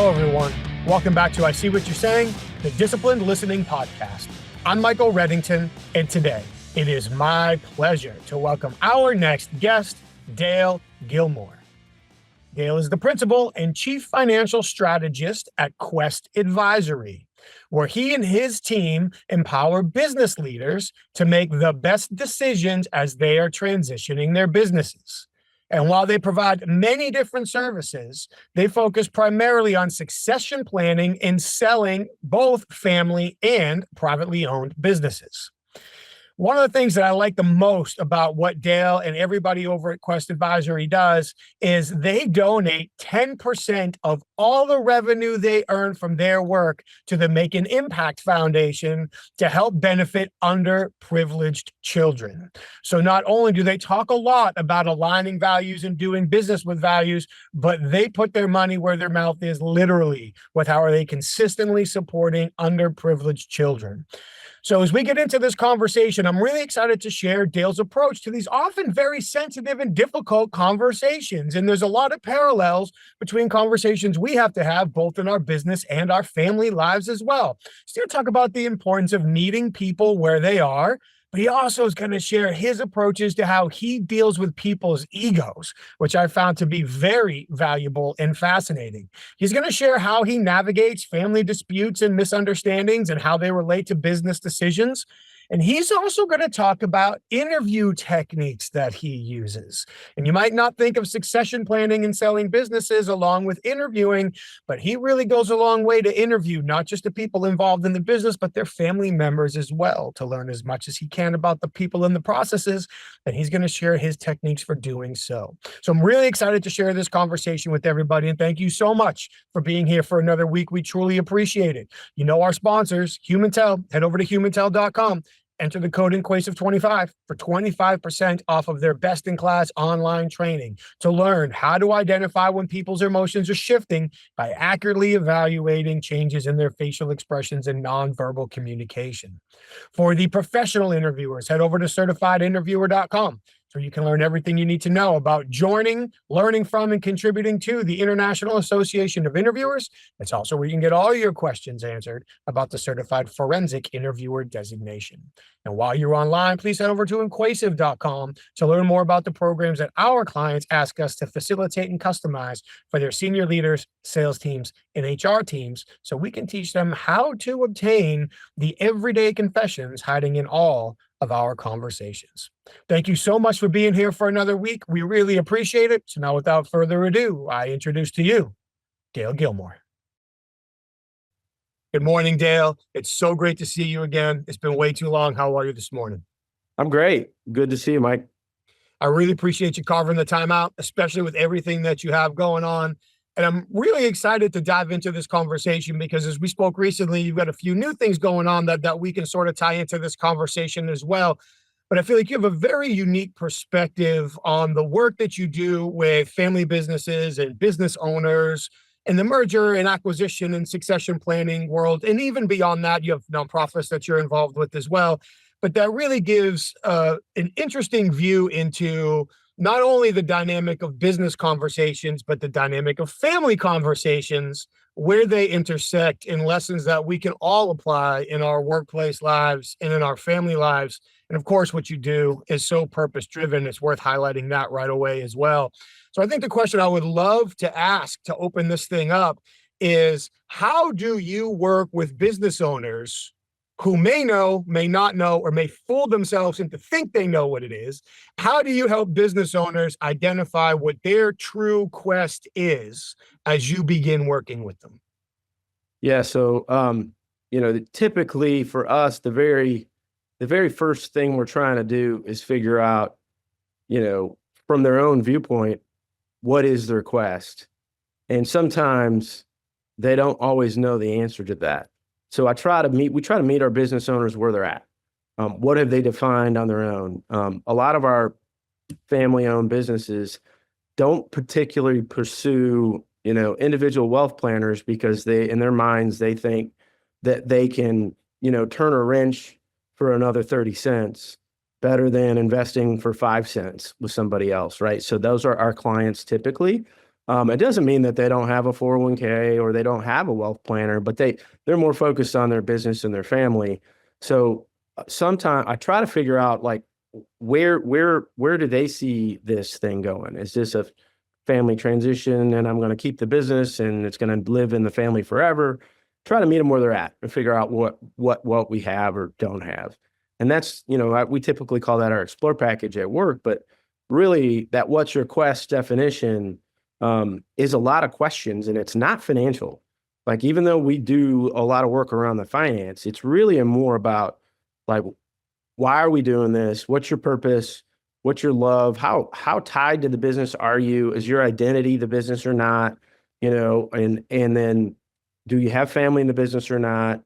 Hello, everyone. Welcome back to I See What You're Saying, the Disciplined Listening Podcast. I'm Michael Reddington, and today it is my pleasure to welcome our next guest, Dale Gillmore. Dale is the principal and chief financial strategist at Quest Advisory, where he and his team empower business leaders to make the best decisions as they are transitioning their businesses. And while they provide many different services, they focus primarily on succession planning and selling both family and privately owned businesses. One of the things that I like the most about what Dale and everybody over at Quest Advisory does is they donate 10% of all the revenue they earn from their work to the Make an Impact Foundation to help benefit underprivileged children. So not only do they talk a lot about aligning values and doing business with values, but they put their money where their mouth is, literally, with how are they consistently supporting underprivileged children. So as we get into this conversation, I'm really excited to share Dale's approach to these often very sensitive and difficult conversations. And there's a lot of parallels between conversations we have to have both in our business and our family lives as well. He's going to talk about the importance of meeting people where they are, but he also is going to share his approaches to how he deals with people's egos, which I found to be very valuable and fascinating. He's going to share how he navigates family disputes and misunderstandings and how they relate to business decisions. And he's also going to talk about interview techniques that he uses. And you might not think of succession planning and selling businesses along with interviewing, but he really goes a long way to interview not just the people involved in the business, but their family members as well, to learn as much as he can about the people and the processes. And he's going to share his techniques for doing so. So I'm really excited to share this conversation with everybody. And thank you so much for being here for another week. We truly appreciate it. You know our sponsors, HumanTel. Head over to humantel.com. Enter the code INQUASIVE25 for 25% off of their best-in-class online training to learn how to identify when people's emotions are shifting by accurately evaluating changes in their facial expressions and nonverbal communication. For the professional interviewers, head over to certifiedinterviewer.com. So you can learn everything you need to know about joining, learning from, and contributing to the International Association of Interviewers. It's also where you can get all your questions answered about the Certified Forensic Interviewer designation. And while you're online, please head over to inquasive.com to learn more about the programs that our clients ask us to facilitate and customize for their senior leaders, sales teams, and HR teams, so we can teach them how to obtain the everyday confessions hiding in all of our conversations. Thank you so much for being here for another week. We really appreciate it. So now, without further ado, I introduce to you Dale Gillmore. Good morning, Dale. It's so great to see you again. It's been way too long. How are you this morning? I'm great. Good to see you, Mike. I really appreciate you carving the time out, especially with everything that you have going on. And I'm really excited to dive into this conversation because as we spoke recently, you've got a few new things going on that we can sort of tie into this conversation as well. But I feel like you have a very unique perspective on the work that you do with family businesses and business owners and the merger and acquisition and succession planning world. And even beyond that, you have nonprofits that you're involved with as well. But that really gives an interesting view into not only the dynamic of business conversations, but the dynamic of family conversations, where they intersect in lessons that we can all apply in our workplace lives and in our family lives. And of course, what you do is so purpose-driven. It's worth highlighting that right away as well. So I think the question I would love to ask to open this thing up is, how do you work with business owners who may know, may not know, or may fool themselves into think they know what it is? How do you help business owners identify what their true quest is as you begin working with them? Yeah. So, typically for us, the very first thing we're trying to do is figure out, from their own viewpoint, what is their quest? And sometimes they don't always know the answer to that. So we try to meet our business owners where they're at. What have they defined on their own? A lot of our family-owned businesses don't particularly pursue, individual wealth planners because in their minds, they think that they can, turn a wrench for another 30 cents better than investing for 5 cents with somebody else, right? So those are our clients typically. It doesn't mean that they don't have a 401k or they don't have a wealth planner, but they're more focused on their business and their family. So sometimes I try to figure out like where do they see this thing going? Is this a family transition and I'm going to keep the business and it's going to live in the family forever? Try to meet them where they're at and figure out what we have or don't have. And that's, we typically call that our explore package at work, but really that what's your quest definition is a lot of questions, and it's not financial. Like, even though we do a lot of work around the finance, it's really more about like, why are we doing this? What's your purpose? What's your love? How tied to the business are you? Is your identity the business or not? And then do you have family in the business or not?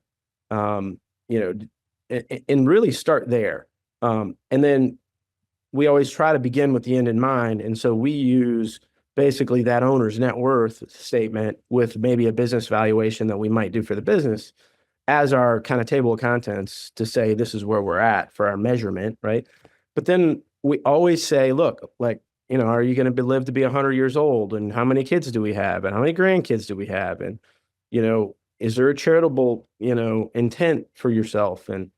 And really start there. And then we always try to begin with the end in mind. And so we use basically that owner's net worth statement with maybe a business valuation that we might do for the business as our kind of table of contents to say, this is where we're at for our measurement, right? But then we always say, look, like, are you going to live to be 100 years old? And how many kids do we have? And how many grandkids do we have? And, is there a charitable, intent for yourself? And,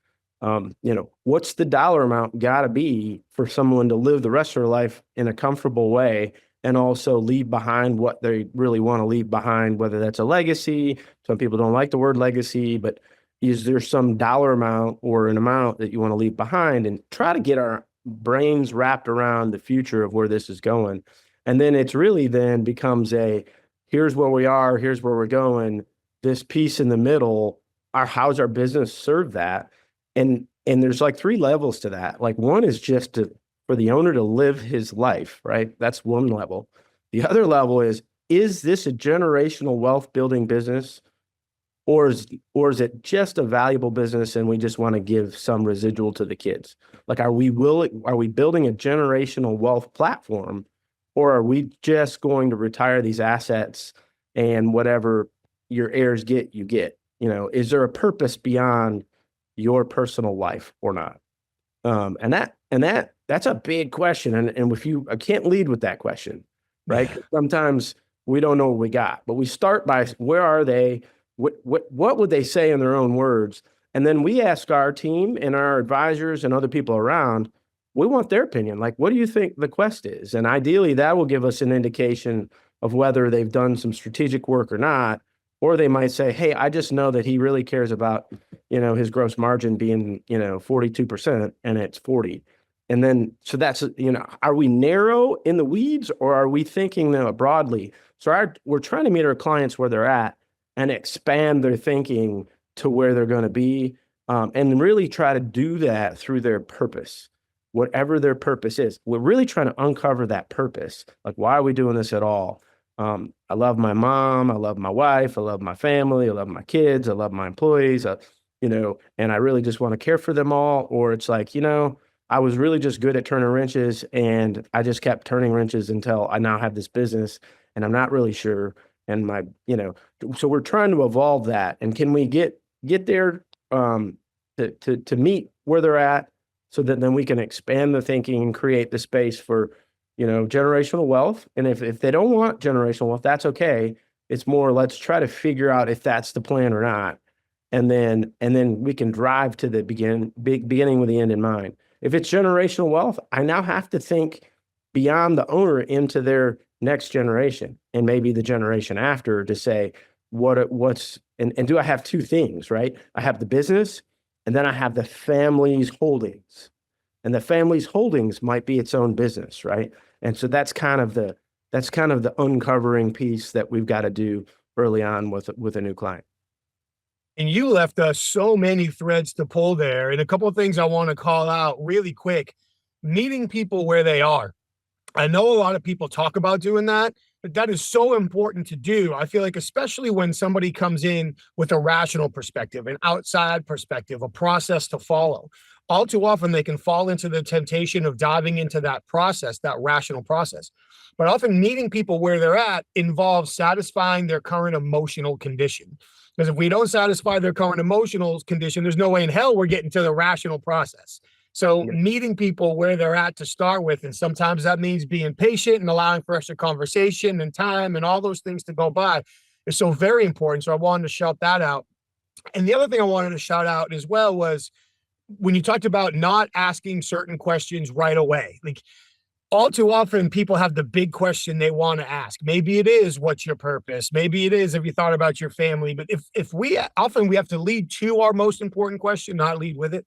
what's the dollar amount got to be for someone to live the rest of their life in a comfortable way and also leave behind what they really want to leave behind, whether that's a legacy. Some people don't like the word legacy, but is there some dollar amount or an amount that you want to leave behind, and try to get our brains wrapped around the future of where this is going. And then it's really then becomes here's where we are, here's where we're going. This piece in the middle, how's our business serve that? And there's like 3 levels to that. Like, one is just for the owner to live his life, right? That's one level. The other level is this a generational wealth building business, or is it just a valuable business and we just want to give some residual to the kids? Like, are we building a generational wealth platform, or are we just going to retire these assets and whatever your heirs get, you get? Is there a purpose beyond your personal life or not? That's a big question. And I can't lead with that question, right? Sometimes we don't know what we got, but we start by where are they? What would they say in their own words? And then we ask our team and our advisors and other people around, we want their opinion. Like, what do you think the quest is? And ideally that will give us an indication of whether they've done some strategic work or not. Or they might say, hey, I just know that he really cares about, his gross margin being, 42% and it's 40. And then, so that's, are we narrow in the weeds, or are we thinking broadly? So we're trying to meet our clients where they're at and expand their thinking to where they're going to be, and really try to do that through their purpose, whatever their purpose is. We're really trying to uncover that purpose. Like, why are we doing this at all? I love my mom. I love my wife. I love my family. I love my kids. I love my employees, and I really just want to care for them all. Or it's like, I was really just good at turning wrenches and I just kept turning wrenches until I now have this business and I'm not really sure. And so we're trying to evolve that. And can we get there, to meet where they're at, so that then we can expand the thinking and create the space for, generational wealth. And if they don't want generational wealth, that's okay. It's more, let's try to figure out if that's the plan or not. And then we can drive to the beginning with the end in mind. If it's generational wealth, I now have to think beyond the owner into their next generation and maybe the generation after to say, and do I have 2 things, right? I have the business, and then I have the family's holdings. And the family's holdings might be its own business, right? And so that's kind of the uncovering piece that we've got to do early on with a new client. And you left us so many threads to pull there. And a couple of things I want to call out really quick. Meeting people where they are. I know a lot of people talk about doing that, but that is so important to do. I feel like, especially when somebody comes in with a rational perspective, an outside perspective, a process to follow. All too often they can fall into the temptation of diving into that process, that rational process. But often meeting people where they're at involves satisfying their current emotional condition. Because if we don't satisfy their current emotional condition, there's no way in hell we're getting to the rational process. So meeting people where they're at to start with, and sometimes that means being patient and allowing for extra conversation and time and all those things to go by is so very important. So I wanted to shout that out. And the other thing I wanted to shout out as well was when you talked about not asking certain questions right away. Like, all too often people have the big question they want to ask. Maybe it is, what's your purpose? Maybe it is, have you thought about your family? But if we often we have to lead to our most important question, not lead with it.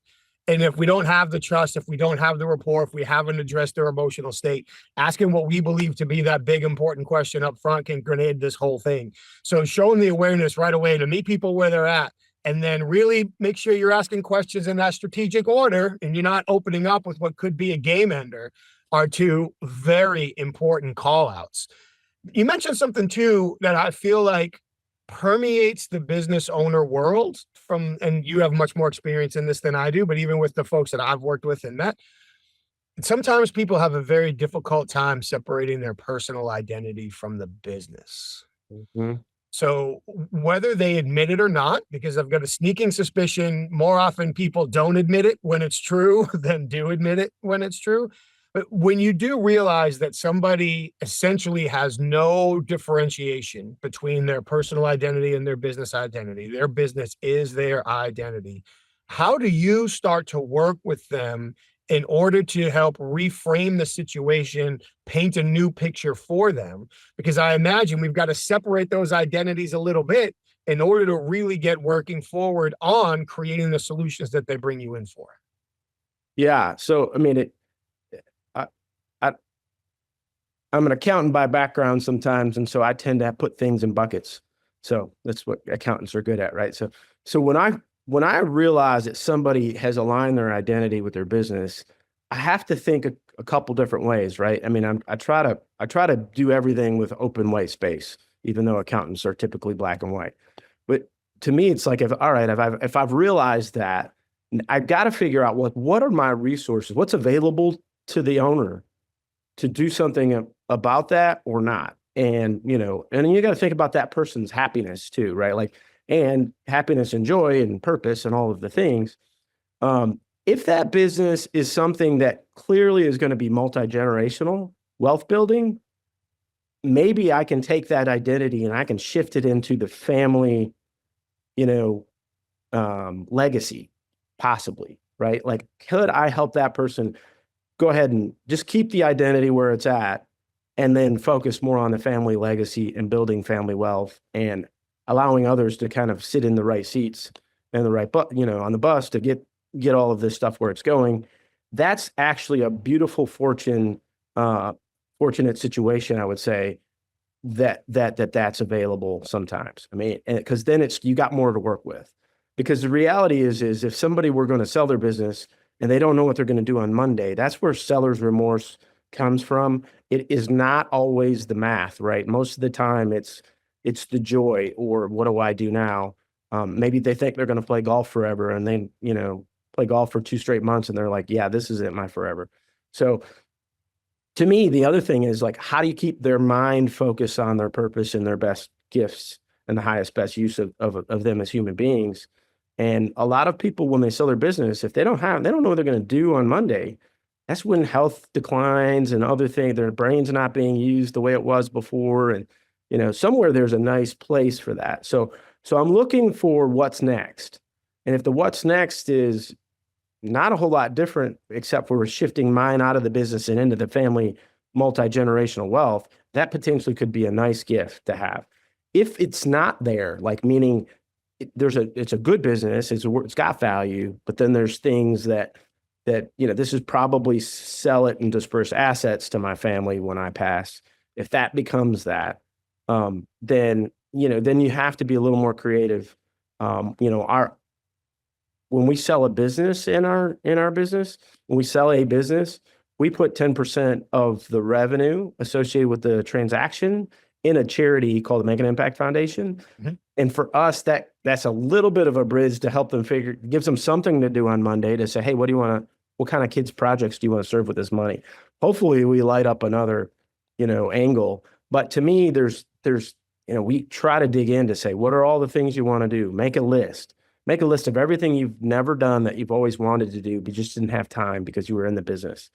And if we don't have the trust, if we don't have the rapport, if we haven't addressed their emotional state, asking what we believe to be that big important question up front can grenade this whole thing. So showing the awareness right away to meet people where they're at, and then really make sure you're asking questions in that strategic order and you're not opening up with what could be a game ender, are two very important call outs. You mentioned something too that I feel like permeates the business owner world and you have much more experience in this than I do, but even with the folks that I've worked with and met, sometimes people have a very difficult time separating their personal identity from the business. Mm-hmm. So whether they admit it or not, because I've got a sneaking suspicion, more often people don't admit it when it's true than do admit it when it's true. But when you do realize that somebody essentially has no differentiation between their personal identity and their business identity, their business is their identity, how do you start to work with them in order to help reframe the situation, paint a new picture for them? Because I imagine we've got to separate those identities a little bit in order to really get working forward on creating the solutions that they bring you in for. Yeah. So, I mean, I'm an accountant by background sometimes, and so I tend to put things in buckets. So that's what accountants are good at, right? So when I realize that somebody has aligned their identity with their business, I have to think a couple different ways, right? I mean, I try to do everything with open white space, even though accountants are typically black and white. But to me, it's like, if I've realized that, I've got to figure out what are my resources, what's available to the owner to do something about that or not. And, and you got to think about that person's happiness too, right? Like, and happiness and joy and purpose and all of the things. If that business is something that clearly is going to be multi-generational wealth building, maybe I can take that identity and I can shift it into the family, legacy, possibly, right? Like, could I help that person go ahead and just keep the identity where it's at and then focus more on the family legacy and building family wealth and allowing others to kind of sit in the right seats and the right, on the bus to get all of this stuff where it's going. That's actually a beautiful fortunate situation, I would say, that's available sometimes. I mean, because then you got more to work with. Because the reality is if somebody were going to sell their business and they don't know what they're going to do on Monday, that's where seller's remorse comes from. It is not always the math, right? Most of the time it's the joy, or what do I do now? Maybe they think they're going to play golf forever and then, play golf for 2 straight months and they're like, yeah, this isn't my forever. So to me, the other thing is, like, how do you keep their mind focused on their purpose and their best gifts and the highest, best use of them as human beings? And a lot of people, when they sell their business, if they don't know what they're going to do on Monday, that's when health declines and other things, their brain's not being used the way it was before. And, somewhere there's a nice place for that. So I'm looking for what's next. And if the what's next is not a whole lot different, except for shifting mine out of the business and into the family multi-generational wealth, that potentially could be a nice gift to have. If it's not there, like, meaning it's a good business, it's got value, but then there's things that this is probably sell it and disperse assets to my family when I pass. If that becomes that, then you have to be a little more creative. When we sell a business in our business, when we sell a business, we put 10% of the revenue associated with the transaction in a charity called the Make an Impact Foundation. Mm-hmm. And for us, that's a little bit of a bridge to help them gives them something to do on Monday to say, hey, what kind of kids projects do you want to serve with this money? Hopefully we light up another, angle. But to me, there's we try to dig in to say, what are all the things you want to do? Make a list. Make a list of everything you've never done that you've always wanted to do, but just didn't have time because you were in the business.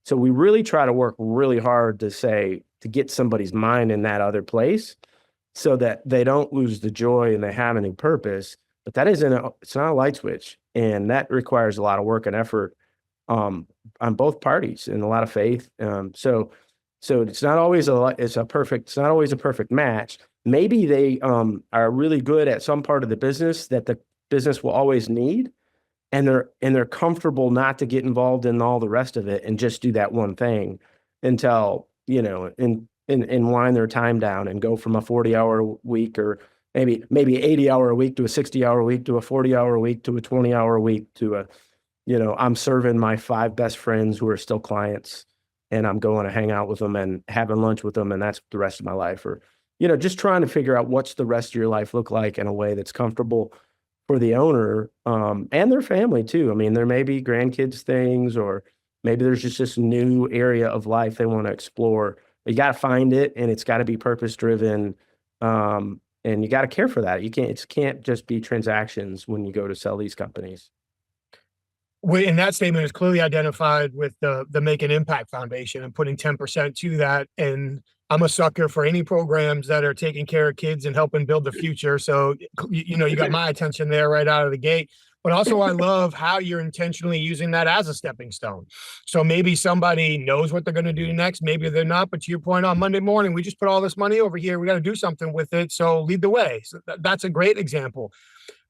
So we really try to work really hard to get somebody's mind in that other place so that they don't lose the joy and they have a new purpose. But it's not a light switch. And that requires a lot of work and effort on both parties and a lot of faith. So it's not always it's not always a perfect match. Maybe they are really good at some part of the business that the business will always need, and they're comfortable not to get involved in all the rest of it and just do that one thing until, and wind their time down and go from a 40-hour week or maybe 80-hour a week to a 60-hour week to a 40-hour week to a 20-hour week to I'm serving my 5 best friends who are still clients, and I'm going to hang out with them and having lunch with them, and that's the rest of my life. Or, just trying to figure out what's the rest of your life look like in a way that's comfortable for the owner and their family too. I mean, there may be grandkids things, or maybe there's just this new area of life they want to explore. But you got to find it, and it's got to be purpose driven, and you got to care for that. It can't just be transactions when you go to sell these companies. And that statement is clearly identified with the Make an Impact Foundation and putting 10% to that. And I'm a sucker for any programs that are taking care of kids and helping build the future. So, you got my attention there right out of the gate. But also, I love how you're intentionally using that as a stepping stone. So maybe somebody knows what they're going to do next. Maybe they're not. But to your point, on Monday morning, we just put all this money over here. We got to do something with it. So lead the way. So that's a great example.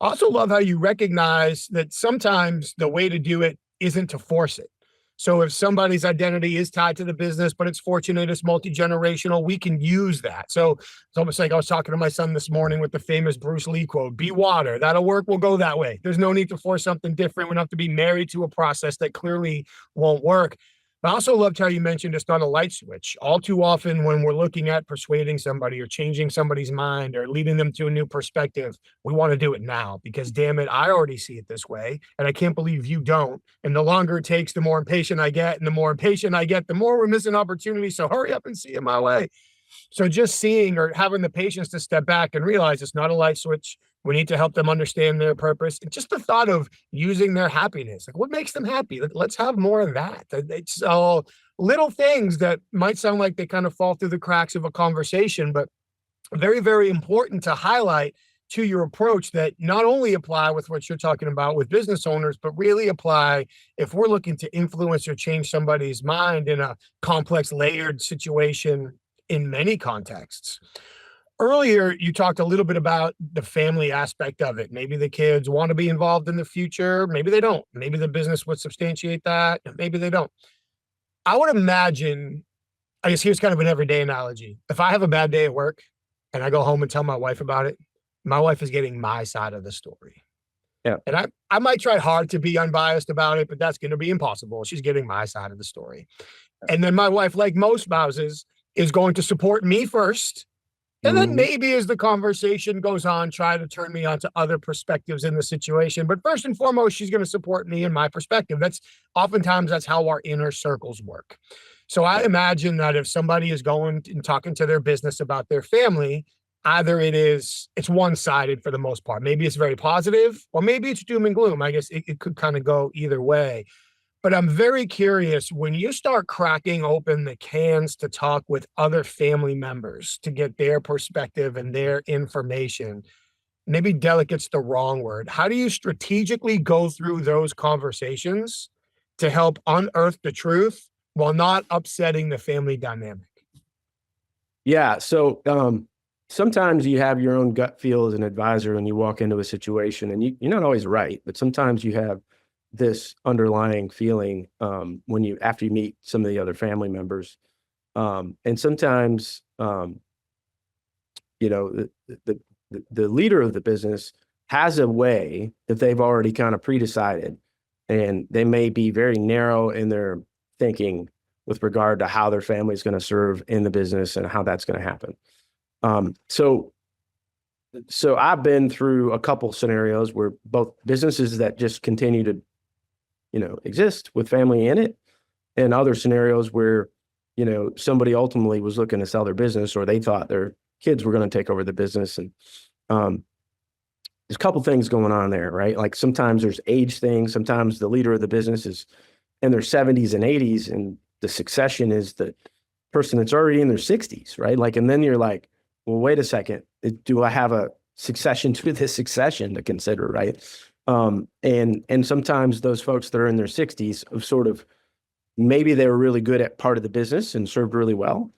I also love how you recognize that sometimes the way to do it isn't to force it. So if somebody's identity is tied to the business, but it's fortunate, it's multi-generational, we can use that. So it's almost like I was talking to my son this morning with the famous Bruce Lee quote, be water. That'll work. We'll go that way. There's no need to force something different. We don't have to be married to a process that clearly won't work. I also loved how you mentioned it's not a light switch. All too often when we're looking at persuading somebody or changing somebody's mind or leading them to a new perspective, we want to do it now because, damn it, I already see it this way, and I can't believe you don't. And the longer it takes, the more impatient I get, and the more impatient I get, the more we're missing opportunities. So hurry up and see it my way. So just seeing or having the patience to step back and realize it's not a light switch. We need to help them understand their purpose. And just the thought of using their happiness, like what makes them happy? Let's have more of that. It's all little things that might sound like they kind of fall through the cracks of a conversation, but very, very important to highlight to your approach that not only apply with what you're talking about with business owners, but really apply if we're looking to influence or change somebody's mind in a complex, layered situation in many contexts. Earlier, you talked a little bit about the family aspect of it. Maybe the kids want to be involved in the future. Maybe they don't. Maybe the business would substantiate that. Maybe they don't. I would imagine, I guess here's kind of an everyday analogy. If I have a bad day at work and I go home and tell my wife about it, my wife is getting my side of the story. Yeah. And I might try hard to be unbiased about it, but that's going to be impossible. She's getting my side of the story. And then my wife, like most spouses, is going to support me first. And then maybe as the conversation goes on, try to turn me on to other perspectives in the situation. But first and foremost, she's going to support me in my perspective. That's how our inner circles work. So I imagine that if somebody is going and talking to their business about their family, either it's one-sided for the most part. Maybe it's very positive, or maybe it's doom and gloom. I guess it could kind of go either way. But I'm very curious, when you start cracking open the cans to talk with other family members to get their perspective and their information, maybe delicate's the wrong word. How do you strategically go through those conversations to help unearth the truth while not upsetting the family dynamic? Yeah. So sometimes you have your own gut feel as an advisor when you walk into a situation, and you're not always right, but sometimes you have this underlying feeling after you meet some of the other family members. And sometimes, the leader of the business has a way that they've already kind of pre-decided, and they may be very narrow in their thinking with regard to how their family is going to serve in the business and how that's going to happen. So I've been through a couple scenarios where both businesses that just continue to exist with family in it, and other scenarios where, somebody ultimately was looking to sell their business, or they thought their kids were going to take over the business. And there's a couple things going on there, right? Like sometimes there's age things. Sometimes the leader of the business is in their 70s and 80s, and the succession is the person that's already in their 60s, right? Like, and then you're like, well, wait a second, do I have a succession to this succession to consider, right? And sometimes those folks that are in their 60s have sort of, maybe they were really good at part of the business and served really well,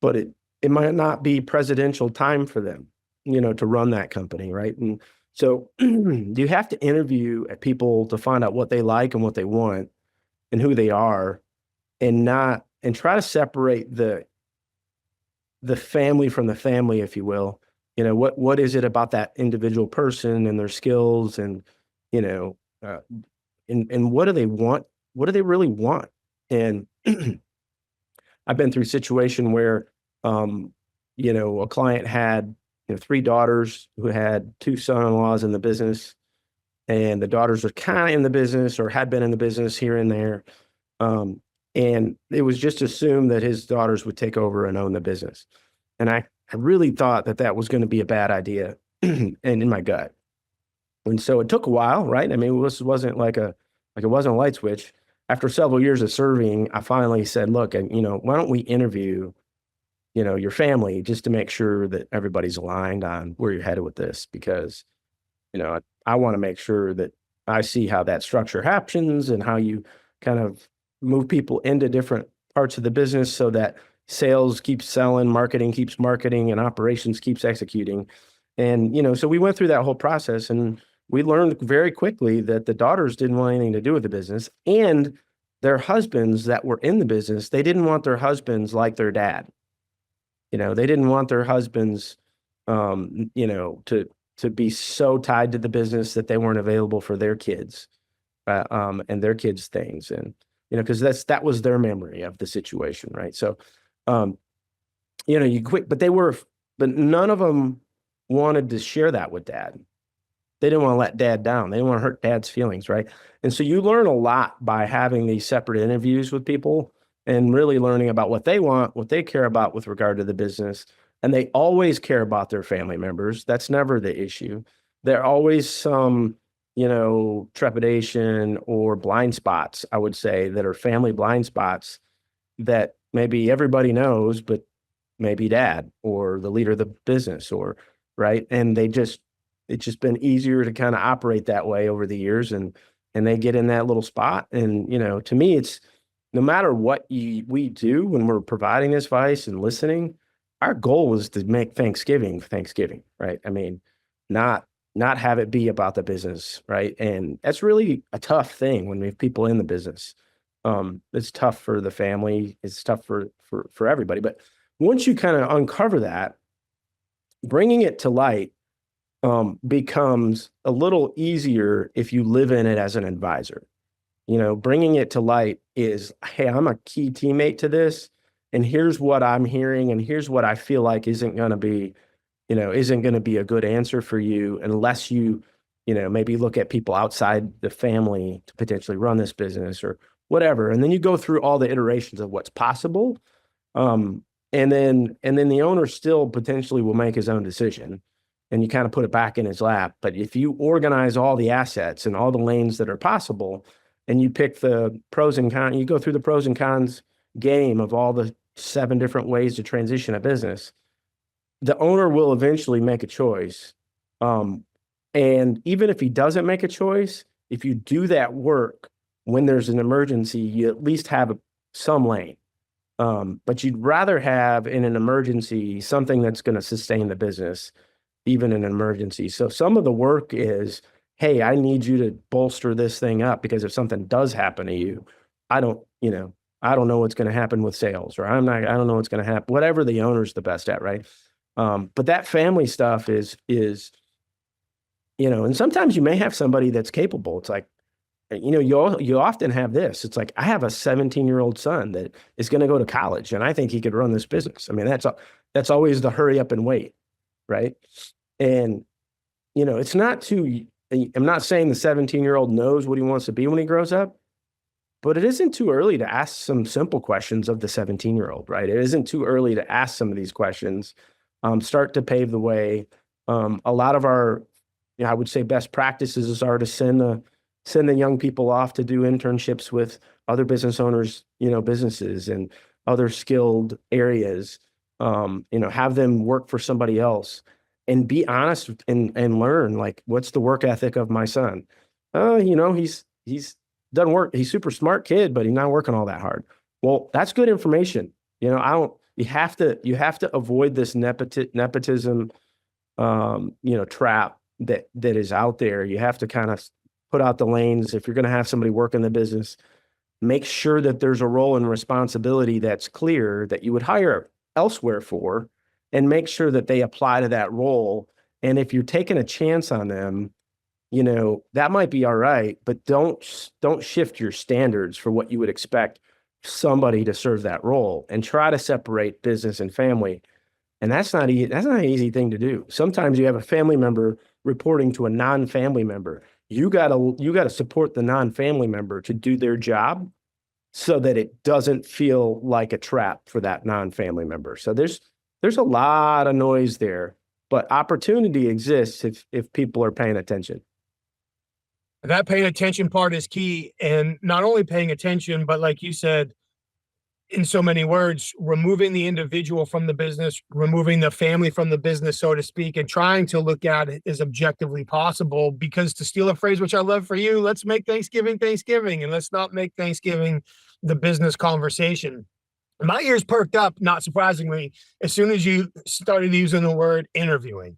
but it might not be presidential time for them, to run that company, right? And so you have to interview at people to find out what they like and what they want and who they are, and try to separate the family from the family, if you will. What is it about that individual person and their skills, and and what do they want? What do they really want? And I've been through a situation where a client had three daughters who had two son-in-laws in the business, and the daughters were kind of in the business or had been in the business here and there. And it was just assumed that his daughters would take over and own the business. And I really thought that was going to be a bad idea and in my gut. And so it took a while, right? I mean, this wasn't it wasn't a light switch. After several years of serving, I finally said, look, why don't we interview, your family, just to make sure that everybody's aligned on where you're headed with this, because, I want to make sure that I see how that structure happens and how you kind of move people into different parts of the business so that sales keeps selling, marketing keeps marketing, and operations keeps executing. And, so we went through that whole process, and we learned very quickly that the daughters didn't want anything to do with the business, and their husbands that were in the business, they didn't want their husbands like their dad. They didn't want their husbands, to be so tied to the business that they weren't available for their kids, and their kids' things. And, because that was their memory of the situation, right? So, you quit, but none of them wanted to share that with dad. They didn't want to let dad down. They didn't want to hurt dad's feelings, right? And so you learn a lot by having these separate interviews with people and really learning about what they want, what they care about with regard to the business. And they always care about their family members. That's never the issue. There are always some, trepidation or blind spots, I would say, that are family blind spots that maybe everybody knows, but maybe dad or the leader of the business, or right. And it's just been easier to kind of operate that way over the years, and they get in that little spot. And, to me, it's no matter what we do when we're providing this advice and listening, our goal is to make Thanksgiving, right? I mean, not have it be about the business, right? And that's really a tough thing when we have people in the business. It's tough for the family. It's tough for everybody. But once you kind of uncover that, bringing it to light becomes a little easier if you live in it as an advisor. Bringing it to light is, hey, I'm a key teammate to this, and here's what I'm hearing, and here's what I feel like isn't going to be a good answer for you unless you, maybe look at people outside the family to potentially run this business or whatever. And then you go through all the iterations of what's possible. And then the owner still potentially will make his own decision, and you kind of put it back in his lap. But if you organize all the assets and all the lanes that are possible, and you pick the pros and cons, you go through the pros and cons game of all the 7 different ways to transition a business, the owner will eventually make a choice. And even if he doesn't make a choice, if you do that work when there's an emergency, you at least have some lane. But you'd rather have in an emergency something that's going to sustain the business, even in an emergency. So some of the work is, hey, I need you to bolster this thing up, because if something does happen to you, I don't know what's going to happen with sales, or I don't know what's going to happen, whatever the owner's the best at, right? But that family stuff is, and sometimes you may have somebody that's capable. It's like, you often have this. It's like, I have a 17-year-old son that is going to go to college, and I think he could run this business. I mean, that's always the hurry up and wait, right? And, it's not I'm not saying the 17-year-old knows what he wants to be when he grows up, but it isn't too early to ask some simple questions of the 17-year-old, right? It isn't too early to ask some of these questions, start to pave the way. A lot of our I would say best practices are to send the young people off to do internships with other business owners, businesses and other skilled areas. Have them work for somebody else and be honest and learn, like, what's the work ethic of my son? He's doesn't work. He's super smart kid, but he's not working all that hard. Well, that's good information. You have to avoid this nepotism, trap that is out there. You have to kind of put out the lanes. If you're going to have somebody work in the business, make sure that there's a role and responsibility that's clear that you would hire elsewhere for, and make sure that they apply to that role. And if you're taking a chance on them, that might be all right, but don't shift your standards for what you would expect somebody to serve that role, and try to separate business and family. And that's not easy. That's not an easy thing to do. Sometimes you have a family member reporting to a non-family member. You gotta support the non-family member to do their job so that it doesn't feel like a trap for that non-family member. So there's a lot of noise there, but opportunity exists if people are paying attention. That paying attention part is key. And not only paying attention, but like you said, in so many words, removing the individual from the business, removing the family from the business, so to speak, and trying to look at it as objectively possible. Because, to steal a phrase which I love for you, let's make Thanksgiving Thanksgiving, and let's not make Thanksgiving the business conversation. My ears perked up, not surprisingly, as soon as you started using the word interviewing.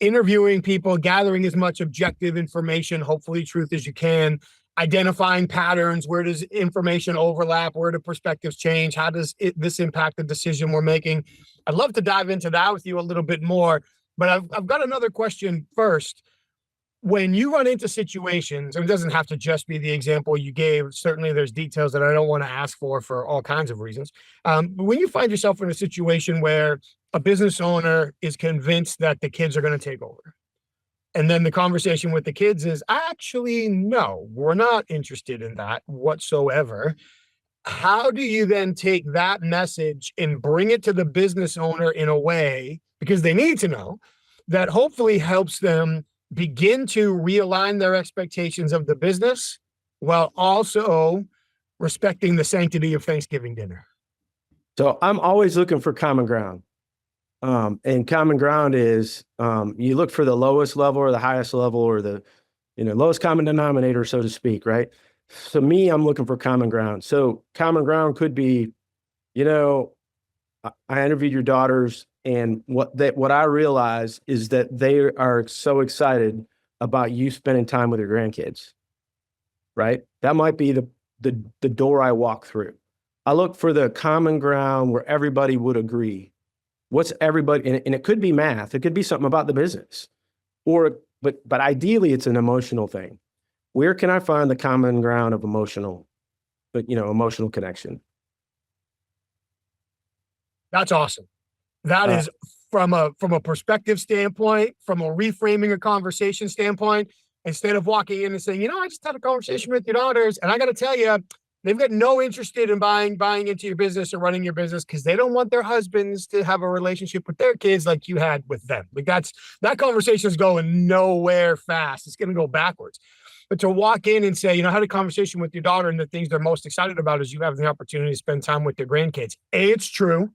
Interviewing people, gathering as much objective information, hopefully truth, as you can, identifying patterns. Where does information overlap? Where do perspectives change? How does this impact the decision we're making? I'd love to dive into that with you a little bit more, but I've got another question first. When you run into situations, and it doesn't have to just be the example you gave, certainly there's details that I don't want to ask for all kinds of reasons. But when you find yourself in a situation where a business owner is convinced that the kids are going to take over, and then the conversation with the kids is, actually, no, we're not interested in that whatsoever. How do you then take that message and bring it to the business owner in a way, because they need to know, that hopefully helps them begin to realign their expectations of the business while also respecting the sanctity of Thanksgiving dinner? So I'm always looking for common ground. And common ground is, you look for the lowest level or the highest level, or the, lowest common denominator, so to speak, right? So me, I'm looking for common ground. So common ground could be, I interviewed your daughters, and what I realize is that they are so excited about you spending time with your grandkids, right? That might be the door I walk through. I look for the common ground where everybody would agree. What's everybody, and it could be math, it could be something about the business, but ideally it's an emotional thing. Where can I find the common ground of emotional connection? That's awesome. That is from a perspective standpoint, from a reframing a conversation standpoint. Instead of walking in and saying, I just had a conversation with your daughters, and I got to tell you, they've got no interest in buying into your business or running your business, because they don't want their husbands to have a relationship with their kids like you had with them. Like, that conversation is going nowhere fast. It's going to go backwards. But to walk in and say, I had a conversation with your daughter, and the things they're most excited about is you having the opportunity to spend time with your grandkids. A, it's true.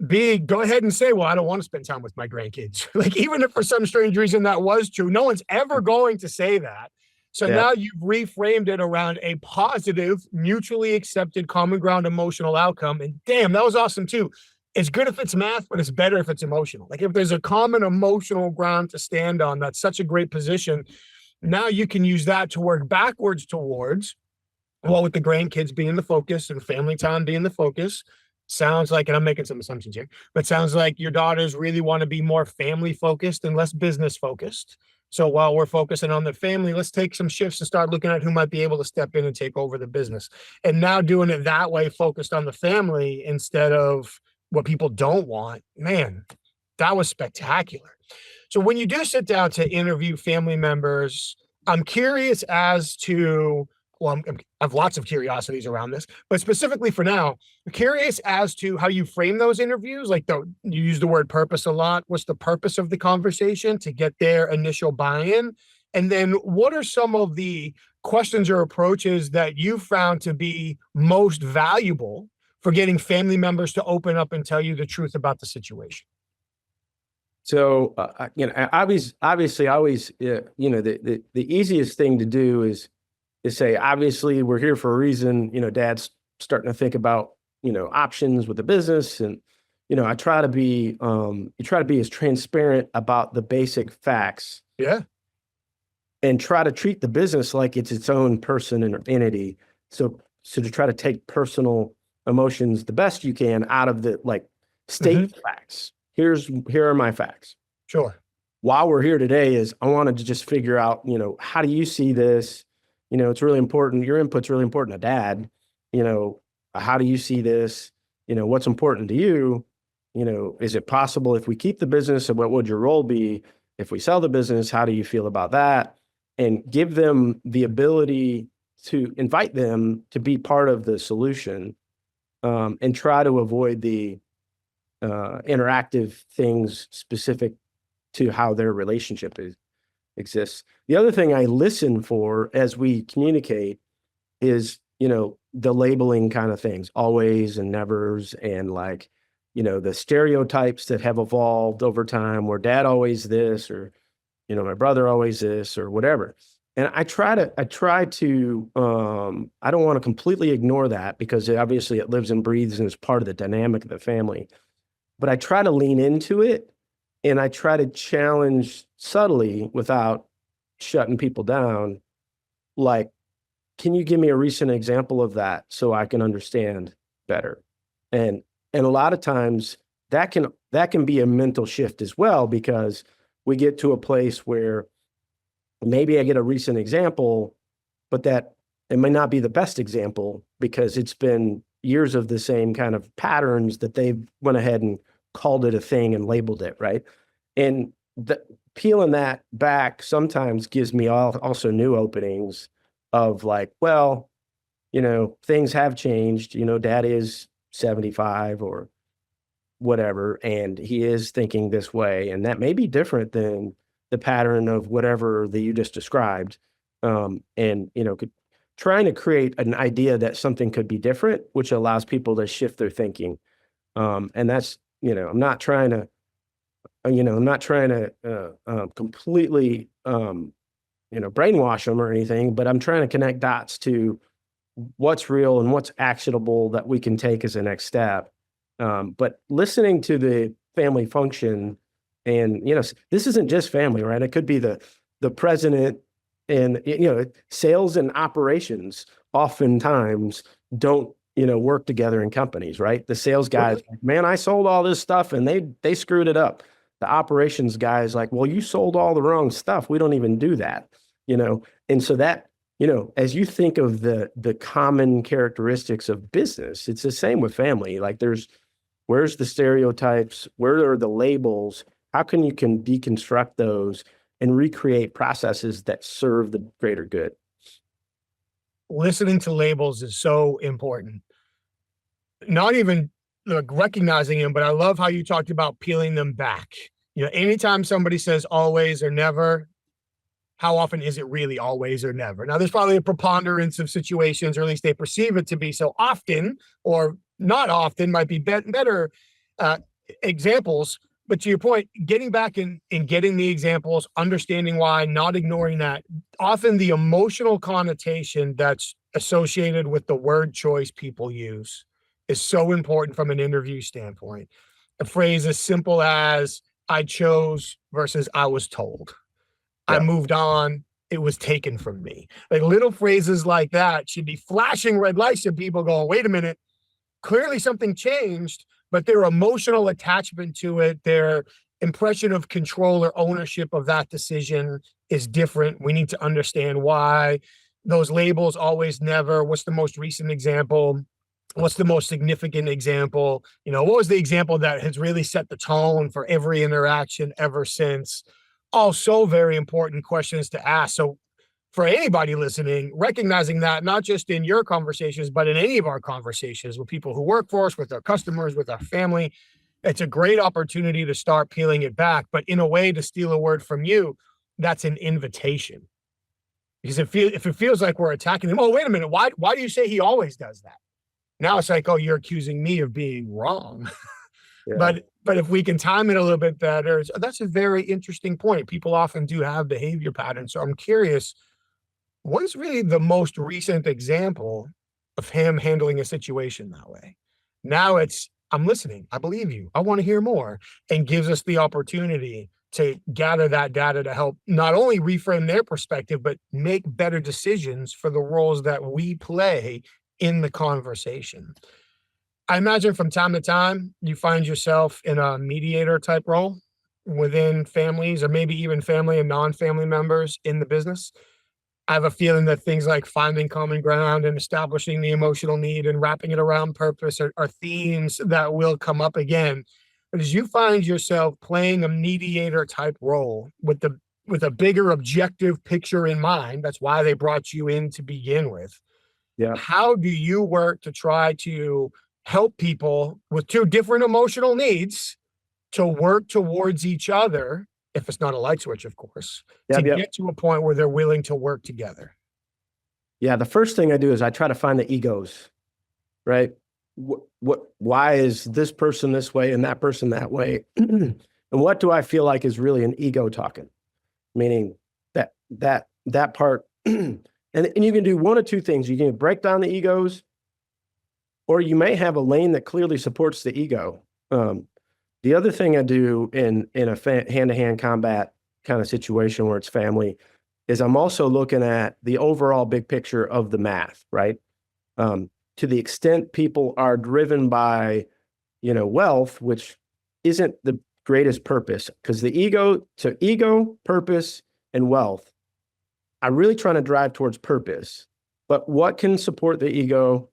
B, go ahead and say, well, I don't want to spend time with my grandkids. Like, even if for some strange reason that was true, no one's ever going to say that. So now you've reframed it around a positive, mutually accepted, common ground emotional outcome. And damn, that was awesome too. It's good if it's math, but it's better if it's emotional. Like, if there's a common emotional ground to stand on, that's such a great position. Now you can use that to work backwards towards, well, with the grandkids being the focus and family time being the focus. Sounds like, and I'm making some assumptions here, but sounds like your daughters really want to be more family focused and less business focused. So while we're focusing on the family, let's take some shifts and start looking at who might be able to step in and take over the business. And now doing it that way, focused on the family instead of what people don't want. Man, that was spectacular. So when you do sit down to interview family members, I'm curious as to I have lots of curiosities around this, but specifically for now, I'm curious as to how you frame those interviews. Like you use the word purpose a lot. What's the purpose of the conversation to get their initial buy-in? And then what are some of the questions or approaches that you found to be most valuable for getting family members to open up and tell you the truth about the situation? So, obviously, the easiest thing to do is say, obviously, we're here for a reason. Dad's starting to think about, options with the business. And, I try to be, you try to be as transparent about the basic facts. Yeah. And try to treat the business like it's its own person and entity. So to try to take personal emotions the best you can out of the state facts. Here are my facts. Sure. While we're here today I wanted to just figure out, how do you see this? It's really important. Your input's really important to Dad. How do you see this? What's important to you? Is it possible if we keep the business, and what would your role be if we sell the business? How do you feel about that? And give them the ability to invite them to be part of the solution, and try to avoid the interactive things specific to how their relationship exists. The other thing I listen for as we communicate is, the labeling kind of things, always and nevers, and the stereotypes that have evolved over time, where Dad always this, or, my brother always this, or whatever. And I try to, I don't want to completely ignore that, because obviously it lives and breathes and is part of the dynamic of the family. But I try to lean into it, and I try to challenge subtly without shutting people down. Like, can you give me a recent example of that so I can understand better? And a lot of times that can be a mental shift as well, because we get to a place where maybe I get a recent example, but that it may not be the best example, because it's been years of the same kind of patterns that they've went ahead and called it a thing and labeled it, right? And peeling that back sometimes gives me also new openings of things have changed. Dad is 75 or whatever, and he is thinking this way, and that may be different than the pattern of whatever that you just described. Trying to create an idea that something could be different, which allows people to shift their thinking. And that's, I'm not trying to completely, brainwash them or anything, but I'm trying to connect dots to what's real and what's actionable that we can take as a next step. But listening to the family function, and, this isn't just family, right? It could be the president, and, sales and operations oftentimes don't, work together in companies, right? The sales guys, man, I sold all this stuff and they screwed it up. The operations guys like, well, you sold all the wrong stuff. We don't even do that, And so that, as you think of the common characteristics of business, it's the same with family. Like where's the stereotypes? Where are the labels? How can you deconstruct those and recreate processes that serve the greater good? Listening to labels is so important. Not even recognizing them, but I love how you talked about peeling them back. Anytime somebody says always or never, how often is it really always or never? Now, there's probably a preponderance of situations, or at least they perceive it to be. So often or not often might be better examples. But to your point, getting back and getting the examples, understanding why, not ignoring that. Often the emotional connotation that's associated with the word choice people use is so important from an interview standpoint. A phrase as simple as I chose versus I was told. Yeah. I moved on. It was taken from me. Like little phrases like that should be flashing red lights to people going, wait a minute, clearly something changed, but their emotional attachment to it, their impression of control or ownership of that decision is different. We need to understand why. Those labels, always, never. What's the most recent example? What's the most significant example? What was the example that has really set the tone for every interaction ever since? Also very important questions to ask. So for anybody listening, recognizing that not just in your conversations, but in any of our conversations with people who work for us, with our customers, with our family, it's a great opportunity to start peeling it back. But in a way, to steal a word from you, that's an invitation. Because if it feels like we're attacking them, oh, wait a minute, why do you say he always does that? Now it's like, oh, you're accusing me of being wrong. Yeah. But if we can time it a little bit better, that's a very interesting point. People often do have behavior patterns. So I'm curious, what is really the most recent example of him handling a situation that way? Now it's, I'm listening. I believe you. I want to hear more, and gives us the opportunity to gather that data to help not only reframe their perspective, but make better decisions for the roles that we play in the conversation. I imagine from time to time, you find yourself in a mediator type role within families, or maybe even family and non-family members in the business. I have a feeling that things like finding common ground and establishing the emotional need and wrapping it around purpose are themes that will come up again. But as you find yourself playing a mediator type role with a bigger objective picture in mind, that's why they brought you in to begin with. Yeah. How do you work to try to help people with two different emotional needs to work towards each other, if it's not a light switch, of course, to get to a point where they're willing to work together? Yeah. The first thing I do is I try to find the egos, right? Why is this person this way and that person that way? And what do I feel like is really an ego talking? Meaning that part. And you can do one of two things. You can break down the egos, or you may have a lane that clearly supports the ego. The other thing I do in a hand-to-hand combat kind of situation where it's family is I'm also looking at the overall big picture of the math, right? To the extent people are driven by, wealth, which isn't the greatest purpose, because the ego, purpose, and wealth, I'm really trying to drive towards purpose. But what can support the ego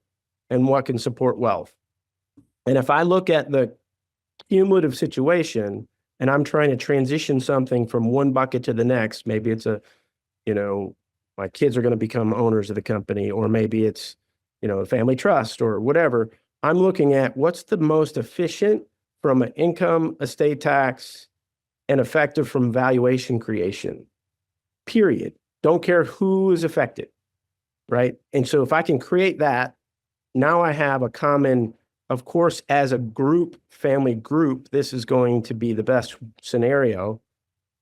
and what can support wealth? And if I look at the cumulative situation and I'm trying to transition something from one bucket to the next, maybe it's my kids are going to become owners of the company, or maybe it's, a family trust or whatever. I'm looking at what's the most efficient from an income, estate tax, and effective from valuation creation, period. Don't care who is affected, right? And so if I can create that, now I have a common, of course, as a group, family group, this is going to be the best scenario.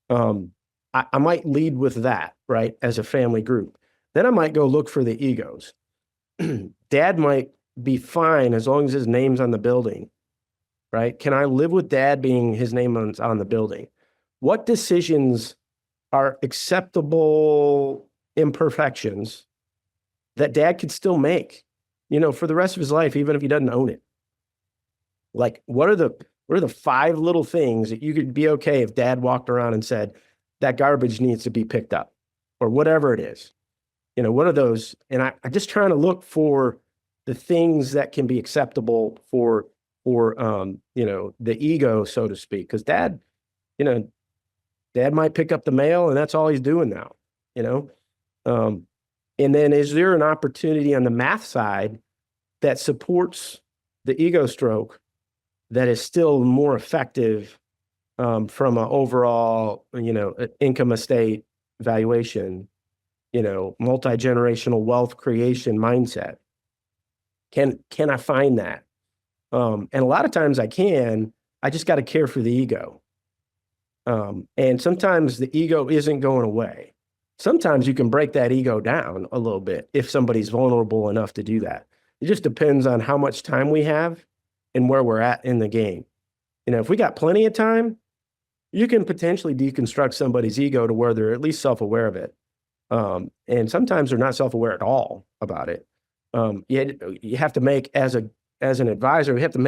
I might lead with that, right, as a family group. Then I might go look for the egos. Dad might be fine as long as his name's on the building, right? Can I live with dad being his name on the building? What decisions are acceptable imperfections that dad could still make, for the rest of his life, even if he doesn't own it? Like, what are the 5 little things that you could be okay if dad walked around and said, that garbage needs to be picked up, or whatever it is? What are those? And I'm just trying to look for the things that can be acceptable for the ego, so to speak. Because dad might pick up the mail and that's all he's doing now, and then is there an opportunity on the math side that supports the ego stroke that is still more effective from an overall, income, estate, valuation, multi-generational wealth creation mindset? Can I find that? And a lot of times I just got to care for the ego. And sometimes the ego isn't going away. Sometimes you can break that ego down a little bit if somebody's vulnerable enough to do that. It just depends on how much time we have and where we're at in the game. If we got plenty of time, you can potentially deconstruct somebody's ego to where they're at least self-aware of it. And sometimes they're not self-aware at all about it. You have to make, as an advisor, you have to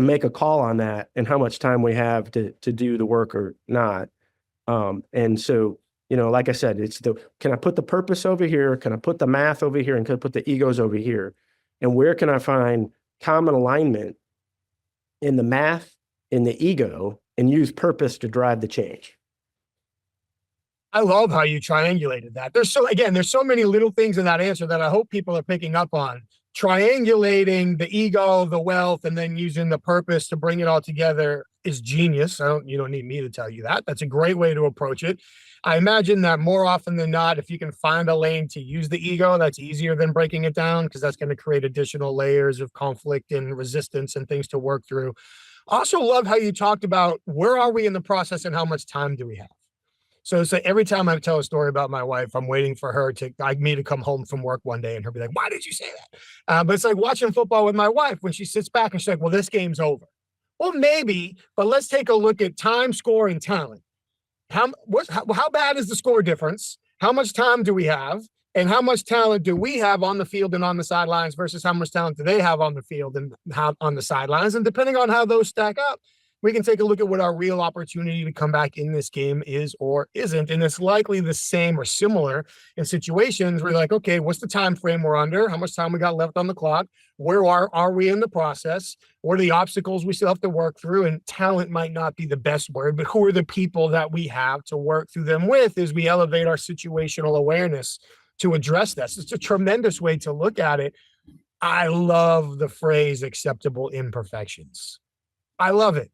make a call on that and how much time we have to do the work or not. And so, like I said, can I put the purpose over here? Can I put the math over here? And can I put the egos over here? And where can I find common alignment in the math, in the ego, and use purpose to drive the change? I love how you triangulated that. There's so many little things in that answer that I hope people are picking up on. Triangulating the ego, the wealth, and then using the purpose to bring it all together is genius. You don't need me to tell you that. That's a great way to approach it. I imagine that more often than not, if you can find a lane to use the ego, that's easier than breaking it down, because that's going to create additional layers of conflict and resistance and things to work through. I also love how you talked about where are we in the process and how much time do we have? So it's like every time I tell a story about my wife, I'm waiting for her to like me to come home from work one day and her be like, "Why did you say that?" But it's like watching football with my wife when she sits back and she's like, "Well, this game's over." Well, maybe, but let's take a look at time, score, and talent. How bad is the score difference? How much time do we have? And how much talent do we have on the field and on the sidelines versus how much talent do they have on the field and on the sidelines? And depending on how those stack up, we can take a look at what our real opportunity to come back in this game is or isn't. And it's likely the same or similar in situations where you're like, okay, what's the time frame we're under? How much time we got left on the clock? Where are we in the process? What are the obstacles we still have to work through? And talent might not be the best word, but who are the people that we have to work through them with as we elevate our situational awareness to address this? It's a tremendous way to look at it. I love the phrase acceptable imperfections. I love it.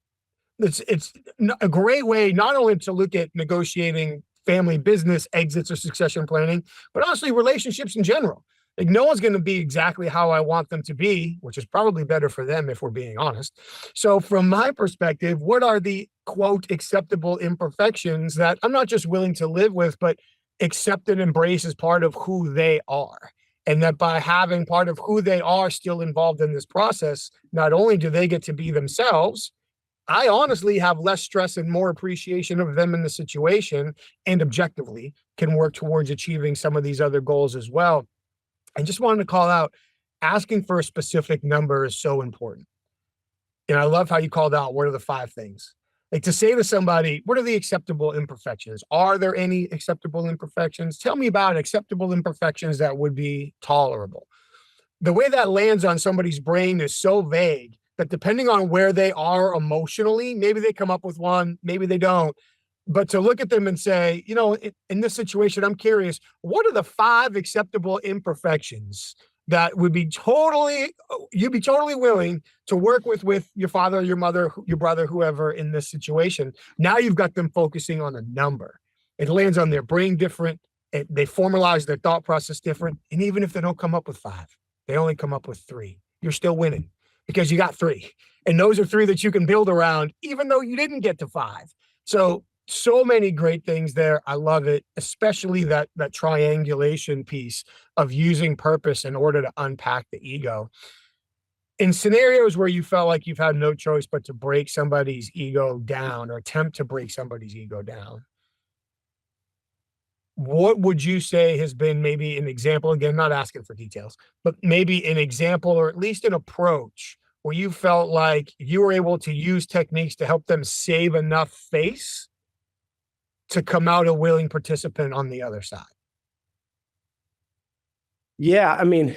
It's a great way not only to look at negotiating family business exits or succession planning, but honestly relationships in general. Like no one's going to be exactly how I want them to be, which is probably better for them if we're being honest. So from my perspective, what are the quote acceptable imperfections that I'm not just willing to live with, but accept and embrace as part of who they are? And that by having part of who they are still involved in this process, not only do they get to be themselves, I honestly have less stress and more appreciation of them in the situation, and objectively can work towards achieving some of these other goals as well. I just wanted to call out asking for a specific number is so important. And I love how you called out what are the 5 things. Like to say to somebody, what are the acceptable imperfections? Are there any acceptable imperfections? Tell me about acceptable imperfections that would be tolerable. The way that lands on somebody's brain is so vague that depending on where they are emotionally, maybe they come up with one, maybe they don't. But to look at them and say, in this situation, I'm curious, what are the 5 acceptable imperfections that you'd be totally willing to work with your father, your mother, your brother, whoever in this situation? Now you've got them focusing on a number. It lands on their brain different. They formalize their thought process different. And even if they don't come up with 5, they only come up with 3, you're still winning because you got 3. And those are 3 that you can build around, even though you didn't get to 5. So many great things there. I love it, especially that triangulation piece of using purpose in order to unpack the ego. In scenarios where you felt like you've had no choice but to break somebody's ego down or attempt to break somebody's ego down, what would you say has been maybe an example, again, not asking for details, but maybe an example or at least an approach where you felt like you were able to use techniques to help them save enough face to come out a willing participant on the other side? Yeah, I mean,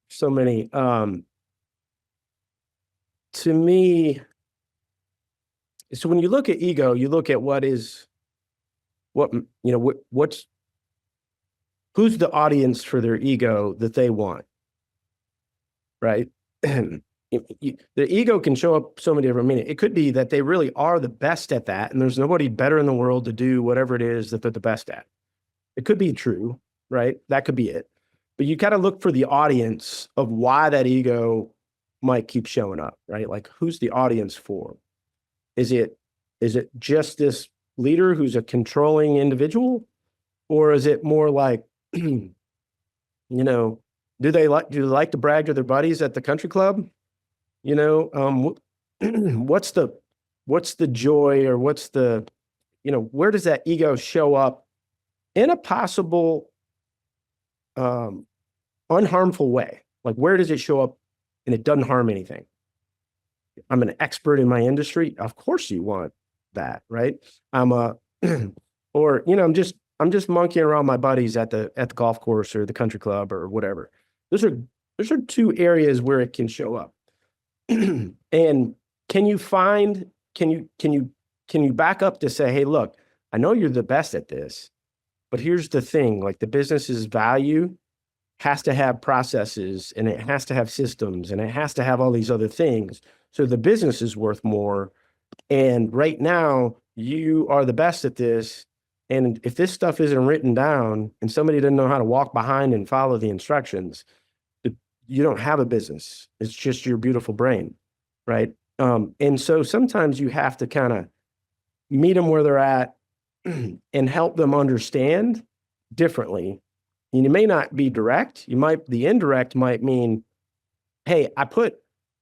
so many. To me, so when you look at ego, you look at who's the audience for their ego that they want, right? The ego can show up so many different meanings. It could be that they really are the best at that, and there's nobody better in the world to do whatever it is that they're the best at. It could be true, right? That could be it. But you got to look for the audience of why that ego might keep showing up, right? Like, who's the audience for? Is it just this leader who's a controlling individual, or is it more like, do they like to brag to their buddies at the country club? What's the joy, or what's the, where does that ego show up in a possible unharmful way? Like, where does it show up and it doesn't harm anything? I'm an expert in my industry. Of course you want that, right? or, I'm just monkeying around my buddies at the golf course or the country club or whatever. Those are 2 areas where it can show up. And can you back up to say, hey, look, I know you're the best at this. But here's the thing, like the business's value has to have processes, and it has to have systems, and it has to have all these other things. So the business is worth more. And right now you are the best at this. And if this stuff isn't written down and somebody doesn't know how to walk behind and follow the instructions, you don't have a business. It's just your beautiful brain. Right. And so sometimes you have to kind of meet them where they're at and help them understand differently. And you may not be direct. The indirect might mean, hey,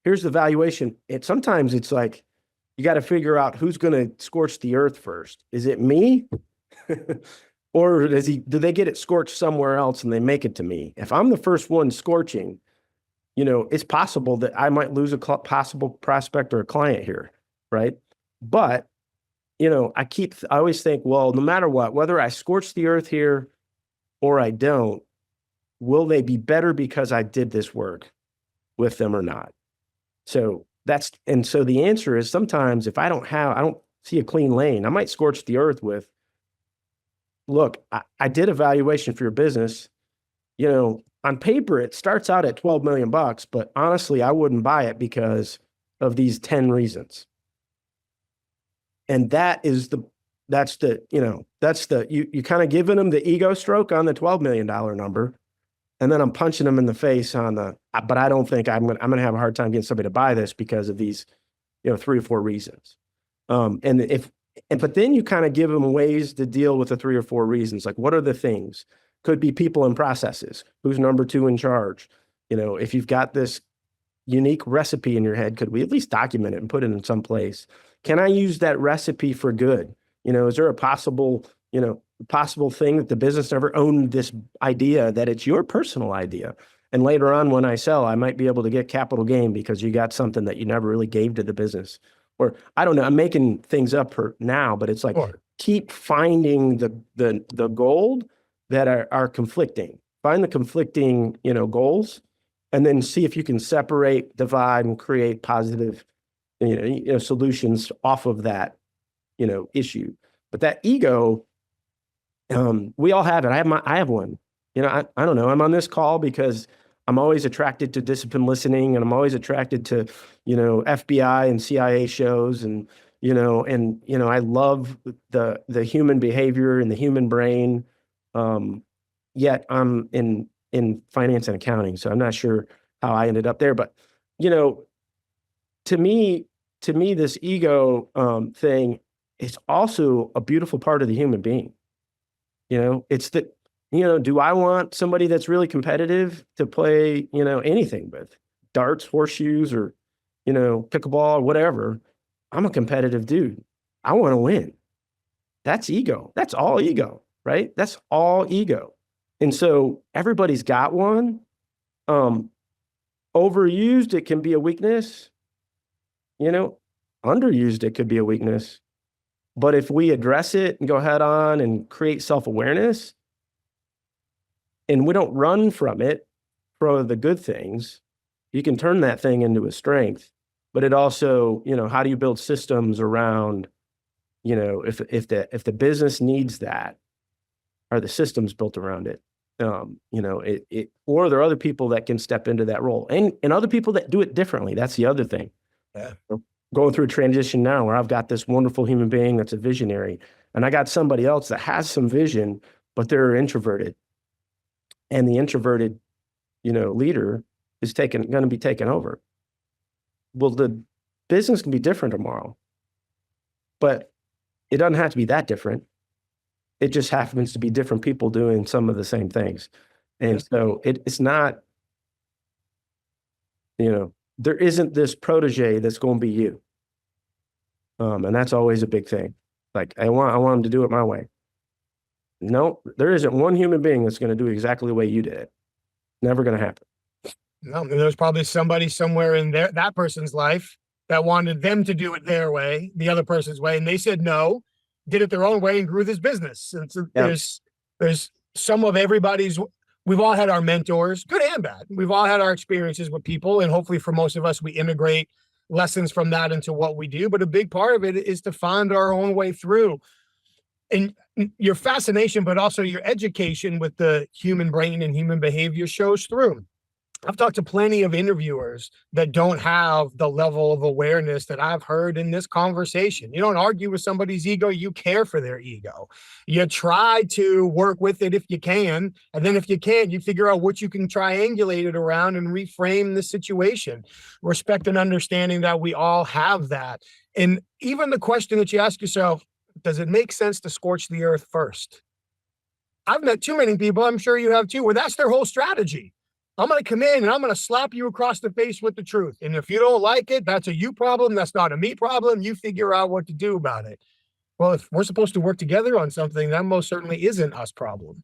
here's the valuation. Sometimes it's like, you got to figure out who's going to scorch the earth first. Is it me? Or do they get it scorched somewhere else and they make it to me? If I'm the first one scorching, it's possible that I might lose a possible prospect or a client here, right? But, I always think, well, no matter what, whether I scorch the earth here or I don't, will they be better because I did this work with them or not? So the answer is sometimes if I don't see a clean lane, I might scorch the earth with, look, I did a valuation for your business. On paper, it starts out at 12 million bucks, but honestly, I wouldn't buy it because of these 10 reasons. And you kind of giving them the ego stroke on the $12 million number. And then I'm punching them in the face but I don't think I'm going to have a hard time getting somebody to buy this because of these, 3 or 4 reasons. But then you kind of give them ways to deal with the 3 or 4 reasons. Like, what are the things? Could be people and processes. Who's number 2 in charge? If you've got this unique recipe in your head, could we at least document it and put it in some place? Can I use that recipe for good? Is there a possible thing that the business never owned this idea, that it's your personal idea? And later on when I sell, I might be able to get capital gain because you got something that you never really gave to the business. Or I don't know, I'm making things up for now, but it's like, keep finding the gold that are conflicting. Find the conflicting, goals, and then see if you can separate, divide, and create positive, solutions off of that, issue. But that ego, we all have it. I have one. I don't know. I'm on this call because I'm always attracted to disciplined listening, and I'm always attracted to, FBI and CIA shows, and I love the human behavior and the human brain. Yet I'm in finance and accounting, so I'm not sure how I ended up there. But to me, this ego thing is also a beautiful part of the human being. It's that, do I want somebody that's really competitive to play, anything with? Darts, horseshoes, or, pickleball, or whatever. I'm a competitive dude. I want to win. That's ego. That's all ego, right? That's all ego. And so everybody's got one. Overused, it can be a weakness. Underused, it could be a weakness. But if we address it and go head on and create self-awareness, and we don't run from it for the good things, you can turn that thing into a strength. But it also, how do you build systems around, if the business needs that, are the systems built around it? Or are there other people that can step into that role, and other people that do it differently? That's the other thing. Yeah. Going through a transition now where I've got this wonderful human being that's a visionary, and I got somebody else that has some vision, but they're introverted. And the introverted, leader is going to be taken over. Well, the business can be different tomorrow, but it doesn't have to be that different. It just happens to be different people doing some of the same things. And so it's not, there isn't this protege that's going to be you. And that's always a big thing. Like, I want them to do it my way. No, there isn't one human being that's going to do exactly the way you did it. Never going to happen. No, there's probably somebody somewhere in that person's life that wanted them to do it their way, the other person's way, and they said no, did it their own way, and grew this business. And so there's some of everybody's. We've all had our mentors, good and bad. We've all had our experiences with people, and hopefully for most of us, we integrate lessons from that into what we do. But a big part of it is to find our own way through. And your fascination, but also your education with the human brain and human behavior shows through. I've talked to plenty of interviewers that don't have the level of awareness that I've heard in this conversation. You don't argue with somebody's ego, you care for their ego. You try to work with it if you can. And then if you can't, you figure out what you can triangulate it around and reframe the situation. Respect and understanding that we all have that. And even the question that you ask yourself, does it make sense to scorch the earth first? I've met too many people, I'm sure you have too, where that's their whole strategy. I'm going to come in and I'm going to slap you across the face with the truth. And if you don't like it, that's a you problem. That's not a me problem. You figure out what to do about it. Well, if we're supposed to work together on something, that most certainly isn't us problem.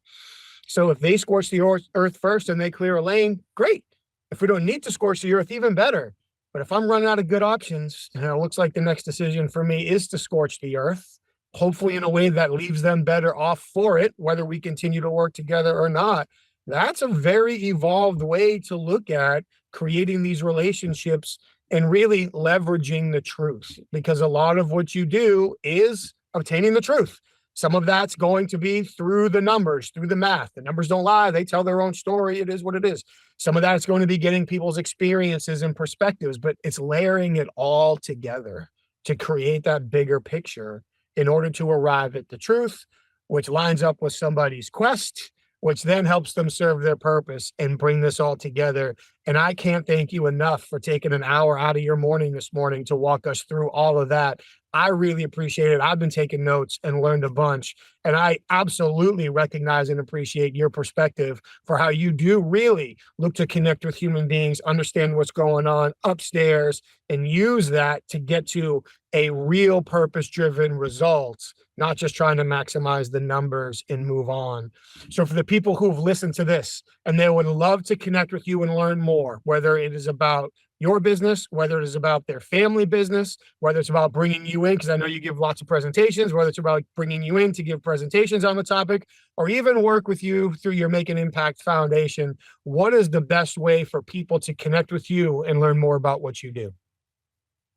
So if they scorch the earth first and they clear a lane, great. If we don't need to scorch the earth, even better. But if I'm running out of good options, and it looks like the next decision for me is to scorch the earth, hopefully in a way that leaves them better off for it, whether we continue to work together or not. That's a very evolved way to look at creating these relationships and really leveraging the truth, because a lot of what you do is obtaining the truth. Some of that's going to be through the numbers, through the math. The numbers don't lie. They tell their own story. It is what it is. Some of that's going to be getting people's experiences and perspectives, but it's layering it all together to create that bigger picture in order to arrive at the truth, which lines up with somebody's quest, which then helps them serve their purpose and bring this all together. And I can't thank you enough for taking an hour out of your morning this morning to walk us through all of that. I really appreciate it. I've been taking notes and learned a bunch, and I absolutely recognize and appreciate your perspective for how you do really look to connect with human beings, understand what's going on upstairs, and use that to get to a real purpose-driven result, not just trying to maximize the numbers and move on. So for the people who've listened to this and they would love to connect with you and learn more, whether it is about your business, whether it is about their family business, whether it's about bringing you in, because I know you give lots of presentations, whether it's about bringing you in to give presentations on the topic, or even work with you through your Make an Impact Foundation, what is the best way for people to connect with you and learn more about what you do?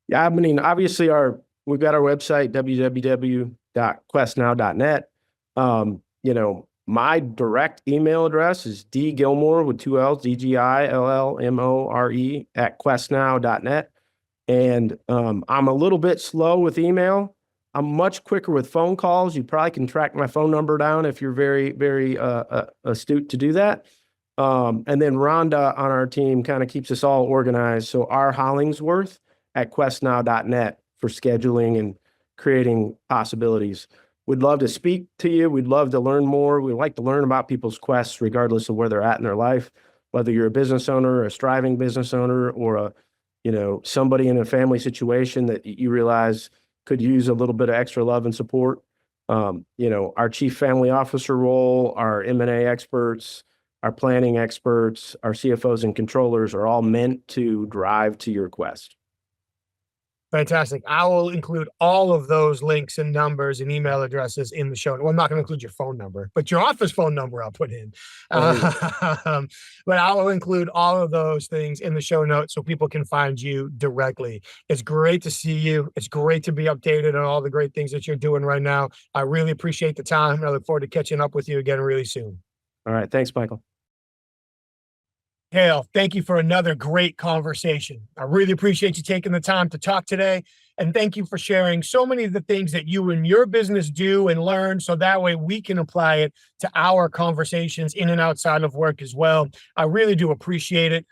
Yeah, I mean, obviously we've got our website, www.questnow.net. My direct email address is dgillmore with 2 L's, DGILLMORE @questnow.net. And I'm a little bit slow with email. I'm much quicker with phone calls. You probably can track my phone number down if you're very, very astute to do that. And then Rhonda on our team kind of keeps us all organized. So R. Hollingsworth @questnow.net for scheduling and creating possibilities. We'd love to speak to you. We'd love to learn more. We like to learn about people's quests, regardless of where they're at in their life, whether you're a business owner, a striving business owner, or somebody in a family situation that you realize could use a little bit of extra love and support. Our chief family officer role, our M&A experts, our planning experts, our CFOs and controllers are all meant to drive to your quest. Fantastic. I will include all of those links and numbers and email addresses in the show. Well, I'm not going to include your phone number, but your office phone number I'll put in. But I will include all of those things in the show notes so people can find you directly. It's great to see you. It's great to be updated on all the great things that you're doing right now. I really appreciate the time, and I look forward to catching up with you again really soon. All right. Thanks, Michael. Dale, thank you for another great conversation. I really appreciate you taking the time to talk today. And thank you for sharing so many of the things that you and your business do and learn, so that way we can apply it to our conversations in and outside of work as well. I really do appreciate it.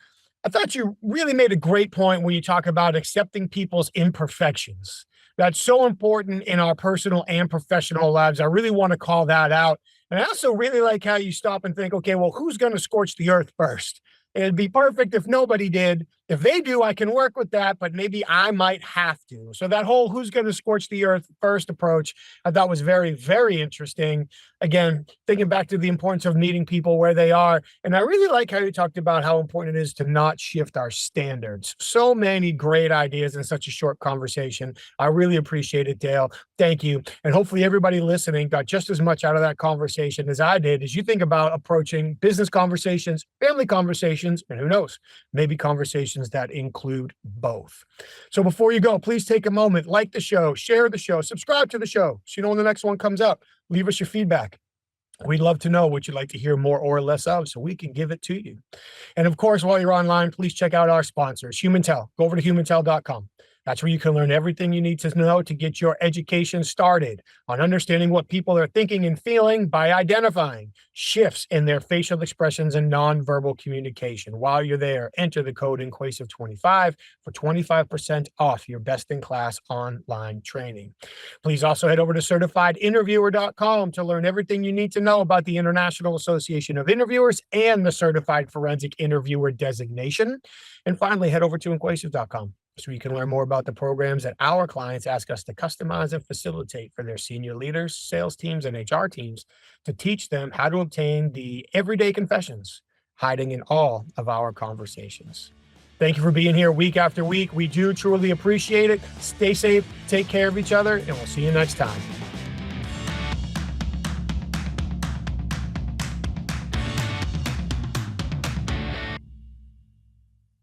I thought you really made a great point when you talk about accepting people's imperfections. That's so important in our personal and professional lives. I really want to call that out. And I also really like how you stop and think, okay, well, who's going to scorch the earth first? It'd be perfect if nobody did. If they do, I can work with that, but maybe I might have to. So that whole who's going to scorch the earth first approach, I thought was very, very interesting. Again, thinking back to the importance of meeting people where they are. And I really like how you talked about how important it is to not shift our standards. So many great ideas in such a short conversation. I really appreciate it, Dale. Thank you. And hopefully everybody listening got just as much out of that conversation as I did as you think about approaching business conversations, family conversations, and who knows, maybe conversations sessions that include both. So before you go, please take a moment, like the show, share the show, subscribe to the show so you know when the next one comes out. Leave us your feedback. We'd love to know what you'd like to hear more or less of so we can give it to you. And of course, while you're online, please check out our sponsors, HumanTell. Go over to humantel.com. That's where you can learn everything you need to know to get your education started on understanding what people are thinking and feeling by identifying shifts in their facial expressions and nonverbal communication. While you're there, enter the code INQUASIVE25 for 25% off your best-in-class online training. Please also head over to certifiedinterviewer.com to learn everything you need to know about the International Association of Interviewers and the Certified Forensic Interviewer designation. And finally, head over to inquasive.com so you can learn more about the programs that our clients ask us to customize and facilitate for their senior leaders, sales teams, and HR teams to teach them how to obtain the everyday confessions hiding in all of our conversations. Thank you for being here week after week. We do truly appreciate it. Stay safe, take care of each other, and we'll see you next time.